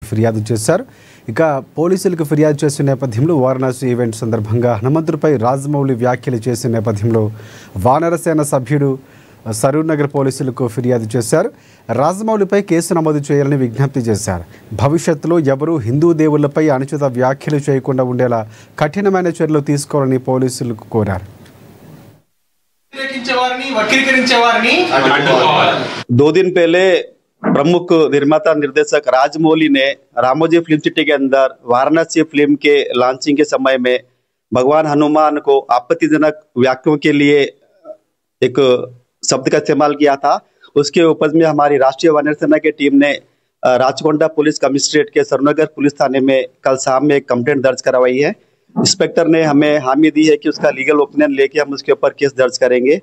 ఫిర్యాదు చేశారు. ఇక పోలీసులకు ఫిర్యాదు చేసిన నేపథ్యంలో వారణాసి ఈవెంట్ సందర్భంగా హనుమంతుడిపై రాజమౌళి వ్యాఖ్యలు చేసిన నేపథ్యంలో వానరసేన సభ్యుడు సరూర్ నగర్ పోలీసులకు ఫిర్యాదు చేశారు. రాజమౌళిపై కేసు నమోదు చేయాలని విజ్ఞప్తి చేశారు. భవిష్యత్తులో ఎవరూ హిందూ దేవుళ్లపై అనుచిత వ్యాఖ్యలు చేయకుండా ఉండేలా కఠినమైన చర్యలు తీసుకోవాలని పోలీసులకు కోరారు. 2 दिन पहले प्रमुख निर्माता निर्देशक राजमौली ने रामोजी फिल्म सिटी के अंदर वाराणसी फिल्म के लॉन्चिंग के समय में भगवान हनुमान को आपत्तिजनक वाक्यों के लिए एक शब्द का इस्तेमाल किया था। उसके उपज में हमारी राष्ट्रीय वानर सेना की टीम ने राचकोंडा पुलिस कमिश्नरेट के सरूरनगर पुलिस थाने में कल शाम में एक कंप्लेंट दर्ज करवाई है। इंस्पेक्टर ने हमें हामी दी है कि उसका लीगल ओपिनियन लेके हम उसके ऊपर केस दर्ज करेंगे।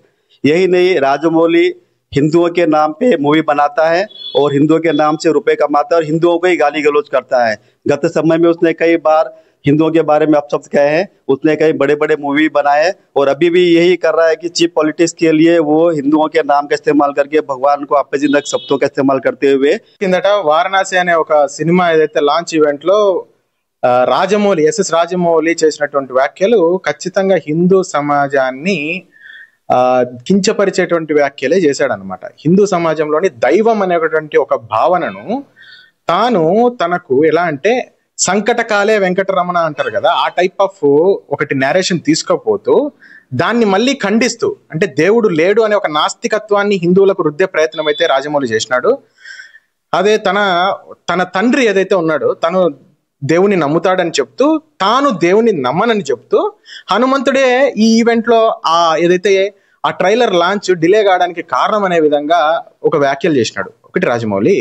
यही नहीं, राजमौली हिंदुओं के नाम पे मूवी बनाता है और हिंदुओं के नाम से रुपए कमाता है और हिंदुओं को ही गाली गलौज करता है। गत समय में उसने कई बार हिंदुओं के बारे में अपशब्द कहे हैं, उसने कई बड़े बड़े मूवी बनाए हैं और अभी भी यही कर रहा है कि चीप पॉलिटिक्स के लिए वो हिंदुओं के नाम का इस्तेमाल करके भगवान को आपत्तिजनक शब्दों का इस्तेमाल करते हुए కిందట వారణాసి అనే ఒక సినిమా ఏదైతే లాంచ్ ఈవెంట్ లో రాజమౌళి ఎస్ఎస్ రాజమౌళి చేసినటువంటి వ్యాఖ్యలు ఖచ్చితంగా హిందూ సమాజాన్ని కించపరిచేటువంటి వ్యాఖ్యలే చేశాడనమాట. హిందూ సమాజంలోని దైవం అనేటువంటి ఒక భావనను తాను తనకు ఎలా అంటే సంకటకాలే వెంకటరమణ అంటారు కదా, ఆ టైప్ ఆఫ్ ఒకటి నేరేషన్ తీసుకోపోతూ దాన్ని మళ్ళీ ఖండిస్తూ, అంటే దేవుడు లేడు అనే ఒక నాస్తికత్వాన్ని హిందువులకు రుద్దే ప్రయత్నం అయితే రాజమౌళి చేసినాడు. అదే తన తండ్రి ఏదైతే ఉన్నాడో తను దేవుని నమ్ముతాడని చెప్తూ తాను దేవుని నమ్మనని చెప్తూ హనుమంతుడే ఈ ఈవెంట్ లో ఏదైతే ఆ ట్రైలర్ లాంచ్ డిలే కావడానికి కారణం అనే విధంగా ఒక వ్యాఖ్యలు చేసినాడు. ఒకటి రాజమౌళి,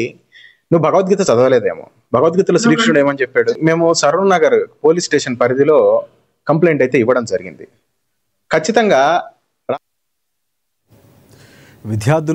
నువ్వు భగవద్గీత చదవలేదేమో. భగవద్గీతలో శ్రీకృష్ణుడు ఏమని చెప్పాడు? మేము సరూర్ నగర్ పోలీస్ స్టేషన్ పరిధిలో కంప్లైంట్ అయితే ఇవ్వడం జరిగింది. ఖచ్చితంగా విద్యార్థులు